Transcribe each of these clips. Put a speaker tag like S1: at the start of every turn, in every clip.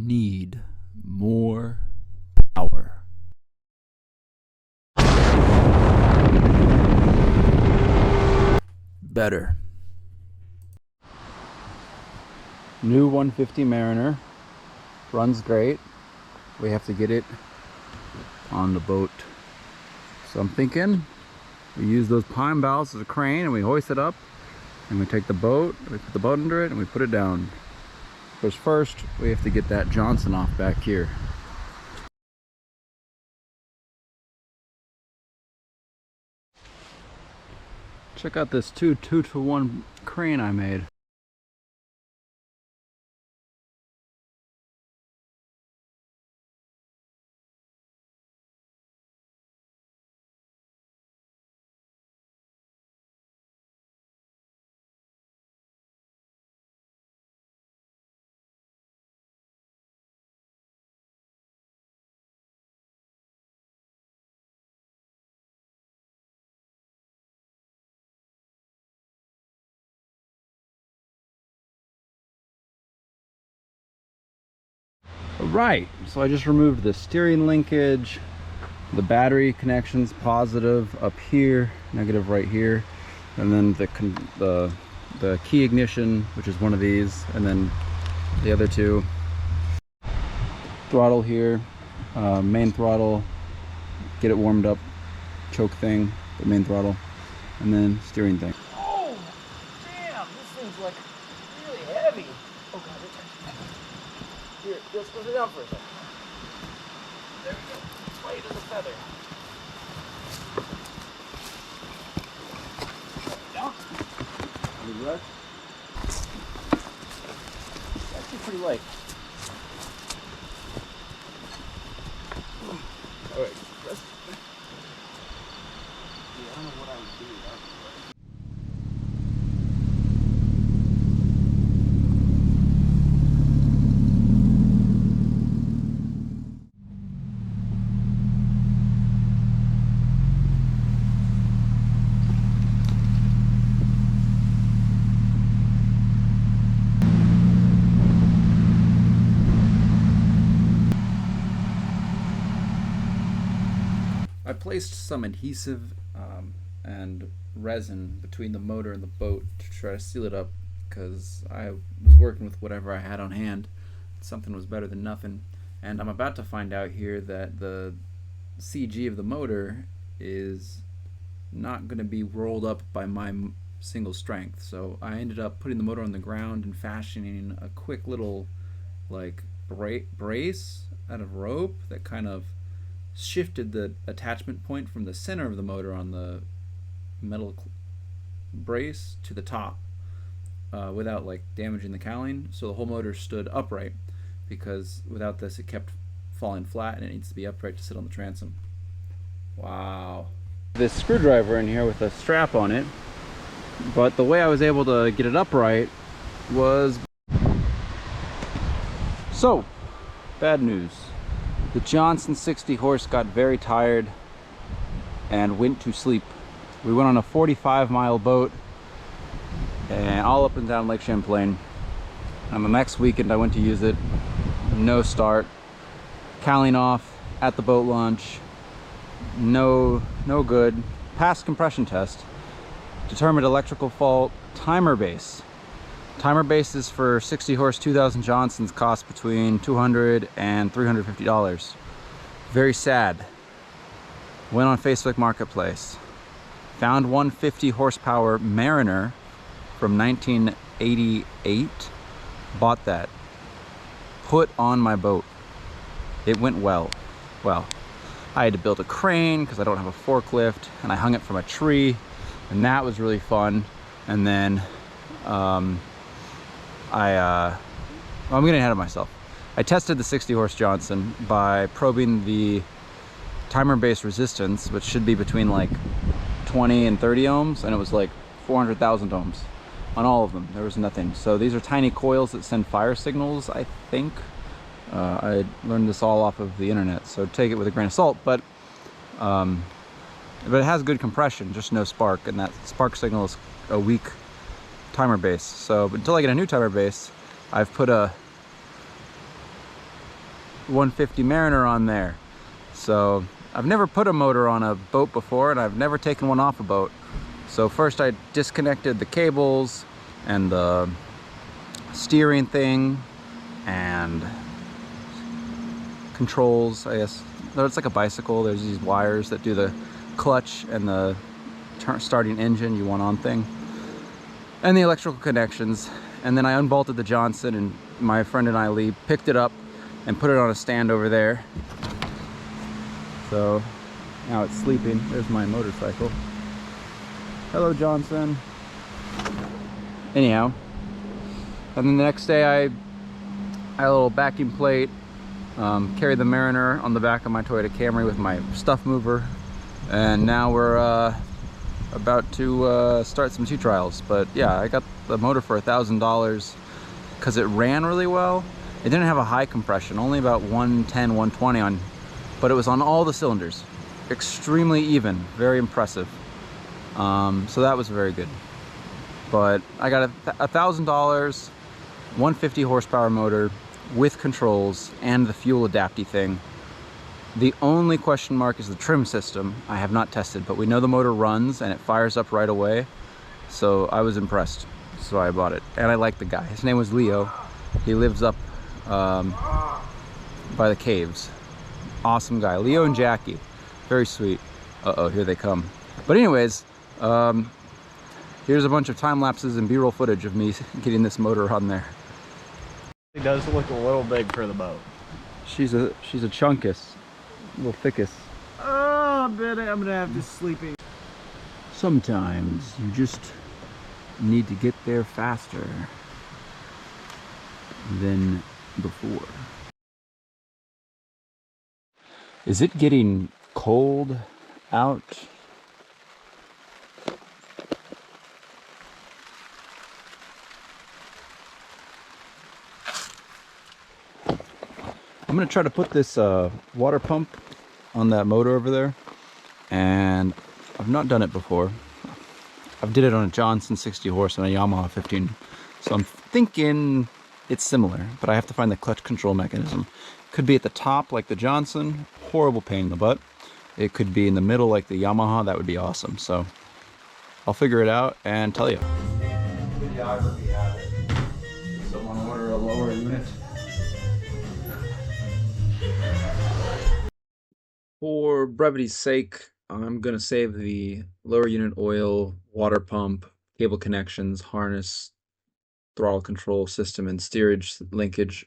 S1: need more power. Better. New 150 Mariner. Runs great. We have to get it on the boat. So I'm thinking we use those pine boughs as a crane and we hoist it up and we take the boat, we put the boat under it and we put it down. But first we have to get that Johnson off back here. Check out this 2-to-1 crane I made. Right, so I just removed the steering linkage, the battery connections, positive up here, negative right here, and then the key ignition, which is one of these, and then the other two. Throttle here, main throttle, get it warmed up, choke thing, the main throttle, and then steering thing.
S2: Oh, damn, this thing's like really heavy. Oh god, it's here, let's put it down for a second. There we go. Light as a feather. Down. Any rest? It's actually pretty light. Alright, rest. Yeah, I don't know what I would do without it.
S1: I placed some adhesive and resin between the motor and the boat to try to seal it up because I was working with whatever I had on hand. Something was better than nothing. And I'm about to find out here that the CG of the motor is not going to be rolled up by my single strength. So I ended up putting the motor on the ground and fashioning a quick little like brace out of rope that kind of shifted the attachment point from the center of the motor on the metal brace to the top without like damaging the cowling, so the whole motor stood upright, because without this it kept falling flat and it needs to be upright to sit on the transom. Wow. This screwdriver in here with a strap on it, but the way I was able to get it upright was... So, bad news. The Johnson 60 horse got very tired and went to sleep. We went on a 45-mile boat and all up and down Lake Champlain. On the next weekend I went to use it. No start. Cowling off at the boat launch. No good. Passed compression test. Determined electrical fault. Timer base. Timer bases for 60 horse 2000 Johnsons cost between $200 and $350. Very sad. Went on Facebook Marketplace. Found 150 horsepower Mariner from 1988. Bought that. Put on my boat. It went well. Well, I had to build a crane because I don't have a forklift, and I hung it from a tree, and that was really fun. And then I'm getting ahead of myself. I tested the 60 horse Johnson by probing the timer base resistance, which should be between like 20 and 30 ohms, and it was like 400,000 ohms on all of them. There was nothing. So these are tiny coils that send fire signals, I think. I learned this all off of the internet, so take it with a grain of salt, but it has good compression, just no spark, and that spark signal is a weak timer base. So until I get a new timer base, I've put a 150 Mariner on there. So I've never put a motor on a boat before, and I've never taken one off a boat. So first I disconnected the cables and the steering thing and controls, I guess. It's like a bicycle. There's these wires that do the clutch and the starting engine, you want on thing, and the electrical connections. And then I unbolted the Johnson, and my friend and I, Lee, picked it up and put it on a stand over there. So now it's sleeping. There's my motorcycle. Hello, Johnson. Anyhow, and then the next day I had a little backing plate, carried the Mariner on the back of my Toyota Camry with my stuff mover, and now we're about to start some sea trials. But yeah, I got the motor for $1,000 because it ran really well. It didn't have a high compression, only about 110, 120 on, but it was on all the cylinders. Extremely even, very impressive. So that was very good. But I got a $1,000, 150 horsepower motor with controls and the fuel adapty thing. The only question mark is the trim system. I have not tested, but we know the motor runs and it fires up right away. So I was impressed, so I bought it. And I like the guy. His name was Leo. He lives up by the caves. Awesome guy. Leo and Jackie. Very sweet. Uh-oh, here they come. But anyways, here's a bunch of time lapses and B-roll footage of me getting this motor on there.
S2: It does look a little big for the boat.
S1: She's a chunkus. A little thickest.
S2: Oh, I bet I'm gonna have to sleep in.
S1: Sometimes you just need to get there faster than before. Is it getting cold out? I'm gonna try to put this water pump on that motor over there, and I've not done it before. I've did it on a Johnson 60 horse and a Yamaha 15, so I'm thinking it's similar, but I have to find the clutch control mechanism. Could be at the top like the Johnson, horrible pain in the butt. It could be in the middle like the Yamaha, that would be awesome. So I'll figure it out and tell you. Videography habit. Someone order a lower unit. For brevity's sake, I'm going to save the lower unit oil, water pump, cable connections, harness, throttle control system, and steerage linkage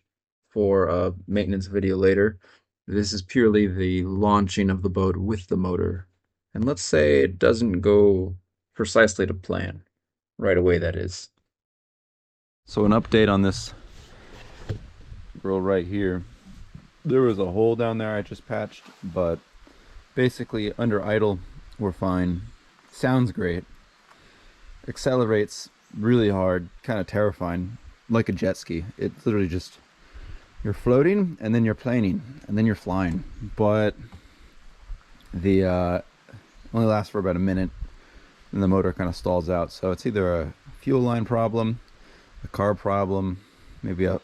S1: for a maintenance video later. This is purely the launching of the boat with the motor. And let's say it doesn't go precisely to plan. Right away, that is. So an update on this girl right here. There was a hole down there I just patched, but basically under idle we're fine. Sounds great. Accelerates really hard, kind of terrifying, like a jet ski. It's literally just, you're floating and then you're planing and then you're flying. But the only lasts for about a minute and the motor kind of stalls out. So it's either a fuel line problem, a carb problem, maybe a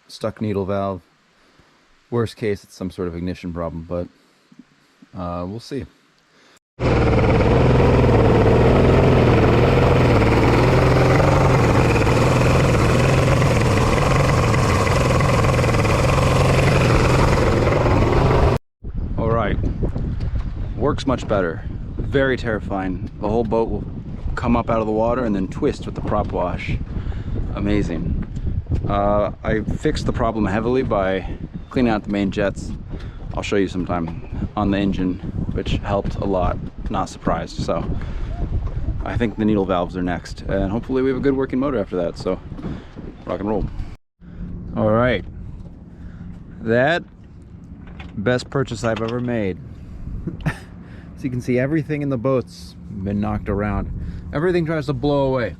S1: stuck needle valve. Worst case, it's some sort of ignition problem, but we'll see. All right, works much better. Very terrifying. The whole boat will come up out of the water and then twist with the prop wash. Amazing. I fixed the problem heavily by cleaning out the main jets. I'll show you sometime on the engine, which helped a lot. Not surprised. So I think the needle valves are next, and hopefully we have a good working motor after that. So rock and roll. All right, that best purchase I've ever made. So you can see everything in the boat's been knocked around. Everything tries to blow away.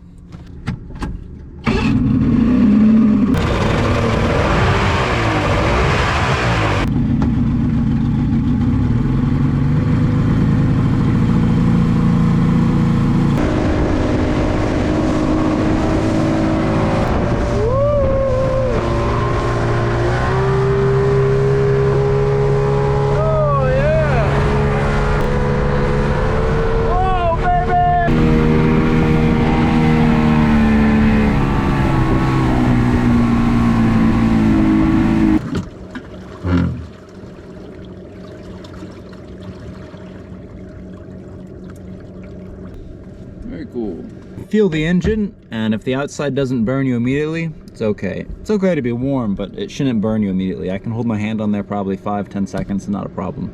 S1: feel the engine, and if the outside doesn't burn you immediately, it's okay. It's okay to be warm, but it shouldn't burn you immediately. I can hold my hand on there probably 5-10 seconds, not a problem.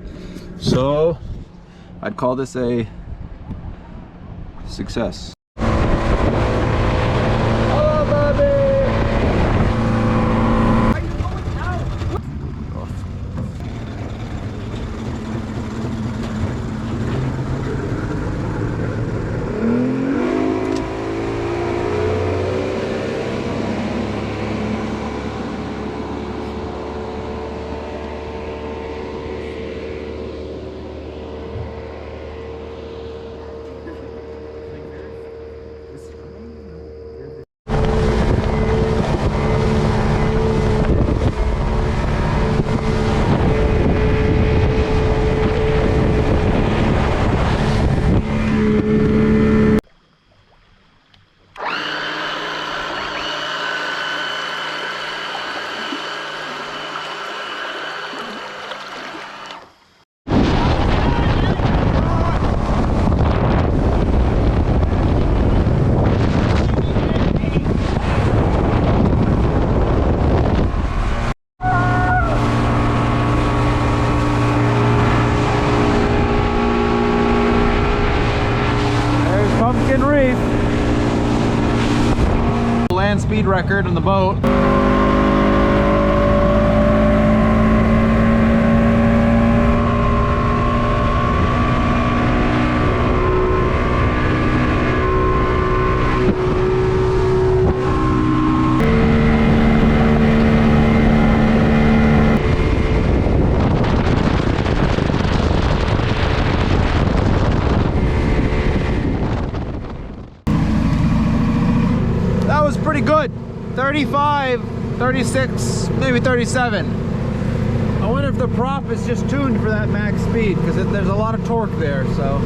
S1: So I'd call this a success. Land speed record on the boat. That was pretty good. 35, 36, maybe 37. I wonder if the prop is just tuned for that max speed, because there's a lot of torque there, so